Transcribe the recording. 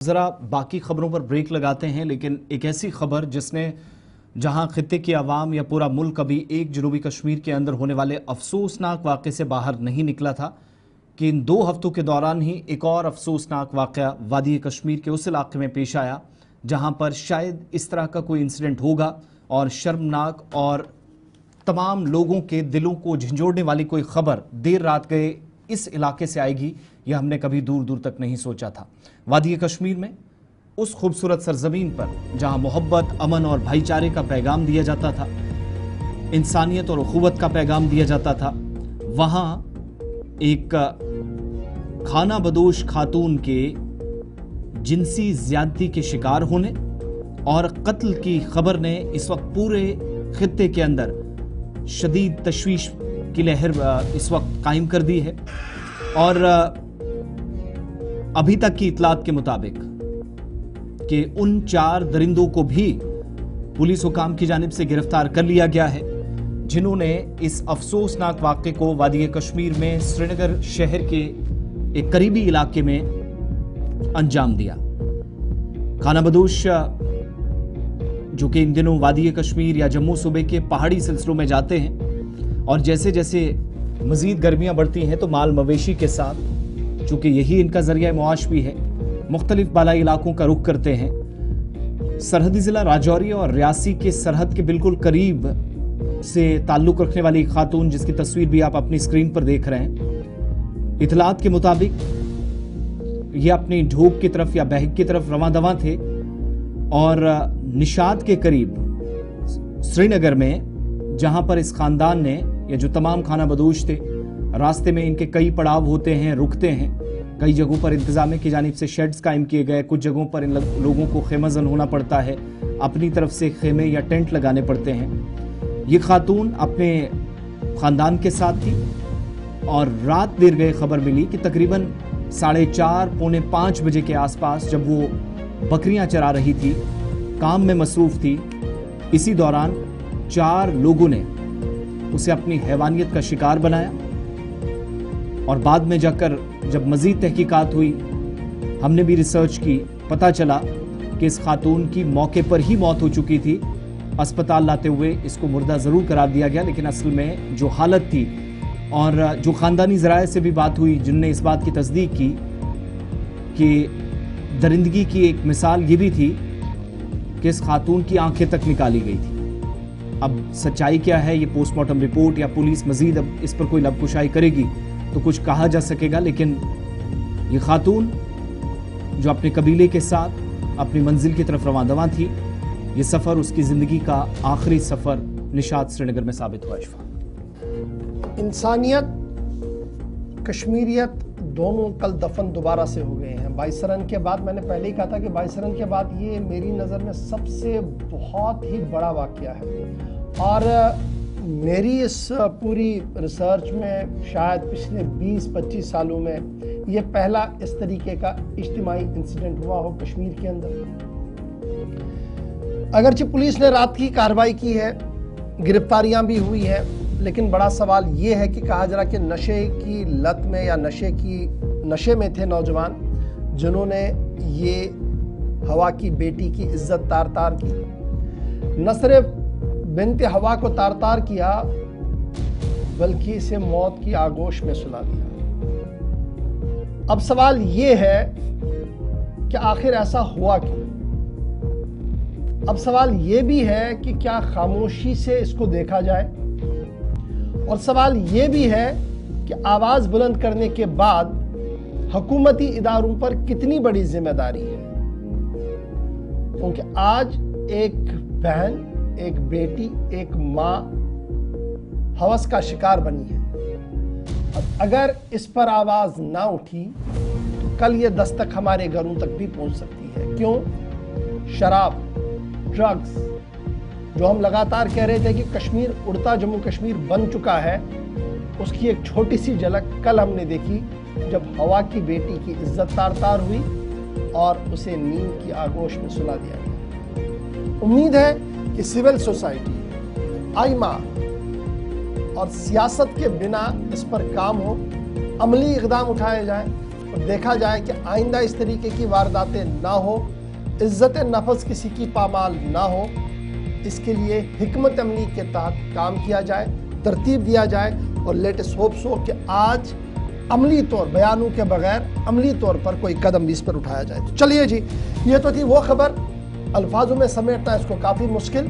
ذرا باقی خبروں پر بریک لگاتے ہیں، لیکن ایک ایسی خبر جس نے جہاں خطے کی عوام یا پورا ملک ابھی ایک جنوبی کشمیر کے اندر ہونے والے افسوسناک واقعے سے باہر نہیں نکلا تھا کہ ان 2 ہفتوں کے دوران ہی ایک اور افسوسناک واقعہ وادی کشمیر کے اس علاقے میں پیش آیا جہاں پر شاید اس طرح کا کوئی انسیڈنٹ ہوگا اور شرمناک اور تمام لوگوں کے دلوں کو جھنجھوڑنے والی کوئی خبر دیر رات گئے اس علاقے سے آئے گی، یہ ہم نے کبھی دور دور تک نہیں سوچا تھا۔ وادی کشمیر میں اس خوبصورت سرزمین پر جہاں محبت، امن اور بھائی چارے کا پیغام دیا جاتا تھا، انسانیت اور اخوت کا پیغام دیا جاتا تھا، وہاں ایک خانہ بدوش خاتون کے جنسی زیادتی کے شکار ہونے اور قتل کی خبر نے اس وقت پورے خطے کے اندر شدید تشویش کی لہر اس وقت قائم کر دی ہے۔ اور ابھی تک کی اطلاعات کے مطابق کہ ان 4 درندوں کو بھی پولیس حکام کی جانب سے گرفتار کر لیا گیا ہے جنہوں نے اس افسوسناک واقعے کو وادی کشمیر میں سری نگر شہر کے ایک قریبی علاقے میں انجام دیا۔ خانہ بدوش جو کہ ان دنوں وادی کشمیر یا جموں صوبے کے پہاڑی سلسلوں میں جاتے ہیں اور جیسے جیسے مزید گرمیاں بڑھتی ہیں تو مال مویشی کے ساتھ، چونکہ یہی ان کا ذریعہ معاش بھی ہے، مختلف بالائی علاقوں کا رخ کرتے ہیں۔ سرحدی ضلع راجوری اور ریاسی کے سرحد کے بالکل قریب سے تعلق رکھنے والی خاتون جس کی تصویر بھی آپ اپنی اسکرین پر دیکھ رہے ہیں، اطلاعات کے مطابق یہ اپنی ڈھوک کی طرف یا بہک کی طرف رواں دواں تھے اور نشاد کے قریب سری نگر میں جہاں پر اس خاندان نے یا جو تمام خانہ بدوش تھے، راستے میں ان کے کئی پڑاؤ ہوتے ہیں، رکتے ہیں، کئی جگہوں پر انتظامیہ کی جانب سے شیڈز قائم کیے گئے، کچھ جگہوں پر ان لوگوں کو خیمہ زن ہونا پڑتا ہے، اپنی طرف سے خیمے یا ٹینٹ لگانے پڑتے ہیں۔ یہ خاتون اپنے خاندان کے ساتھ تھی اور رات دیر گئے خبر ملی کہ تقریباً 4:30 پونے 5 بجے کے آس پاس جب وہ بکریاں چرا رہی تھی، کام میں مصروف تھی، اسی دوران 4 لوگوں نے اسے اپنی حیوانیت کا شکار بنایا اور بعد میں جا کر جب مزید تحقیقات ہوئی، ہم نے بھی ریسرچ کی، پتہ چلا کہ اس خاتون کی موقع پر ہی موت ہو چکی تھی۔ اسپتال لاتے ہوئے اس کو مردہ ضرور قرار دیا گیا، لیکن اصل میں جو حالت تھی اور جو خاندانی ذرائع سے بھی بات ہوئی جن نے اس بات کی تصدیق کی کہ درندگی کی ایک مثال یہ بھی تھی کہ اس خاتون کی آنکھیں تک نکالی گئی تھی۔ اب سچائی کیا ہے یہ پوسٹ مارٹم رپورٹ یا پولیس مزید اب اس پر کوئی لب کشائی کرے گی تو کچھ کہا جا سکے گا، لیکن یہ خاتون جو اپنے قبیلے کے ساتھ اپنی منزل کی طرف رواں دواں تھی، یہ سفر اس کی زندگی کا آخری سفر نشاد سری نگر میں ثابت ہوا۔ انسانیت، کشمیریت دونوں کل دفن دوبارہ سے ہو گئے ہیں۔ بائیسرن کے بعد، میں نے پہلے ہی کہا تھا کہ بائیسرن کے بعد یہ میری نظر میں سب سے بہت ہی بڑا واقعہ ہے اور میری اس پوری ریسرچ میں شاید پچھلے 20-25 سالوں میں یہ پہلا اس طریقے کا اجتماعی انسیڈنٹ ہوا ہو کشمیر کے اندر۔ اگرچہ پولیس نے رات کی کارروائی کی ہے، گرفتاریاں بھی ہوئی ہیں، لیکن بڑا سوال یہ ہے کہ کہا جا رہا کہ نشے کی لت میں یا نشے میں تھے نوجوان جنہوں نے یہ ہوا کی بیٹی کی عزت تار تار کی، نہ صرف بنت ہوا کو تار تار کیا بلکہ اسے موت کی آغوش میں سلا دیا۔ اب سوال یہ ہے کہ آخر ایسا ہوا کیوں؟ اب سوال یہ بھی ہے کہ کیا خاموشی سے اس کو دیکھا جائے، اور سوال یہ بھی ہے کہ آواز بلند کرنے کے بعد حکومتی اداروں پر کتنی بڑی ذمہ داری ہے، کیونکہ آج ایک بہن، ایک بیٹی، ایک ماں ہوس کا شکار بنی ہے۔ اب اگر اس پر آواز نہ اٹھی تو کل یہ دستک ہمارے گھروں تک بھی پہنچ سکتی ہے۔ کیوں؟ شراب، ڈرگز، جو ہم لگاتار کہہ رہے تھے کہ کشمیر اڑتا جموں کشمیر بن چکا ہے، اس کی ایک چھوٹی سی جھلک کل ہم نے دیکھی جب ہوا کی بیٹی کی عزت تار تار ہوئی اور اسے نیند کی آغوش میں سلا دیا گیا۔ امید ہے کہ سول سوسائٹی، آئمہ اور سیاست کے بنا اس پر کام ہو، عملی اقدام اٹھائے جائیں اور دیکھا جائے کہ آئندہ اس طریقے کی وارداتیں نہ ہو، عزت نفس کسی کی پامال نہ ہو، اس کے لیے حکمت عملی کے تحت کام کیا جائے، ترتیب دیا جائے، اور لیٹس ہوپ سو کہ آج عملی طور بیانوں کے بغیر عملی طور پر کوئی قدم بھی اس پر اٹھایا جائے۔ تو چلیے جی، یہ تو تھی وہ خبر، الفاظوں میں سمیٹنا اس کو کافی مشکل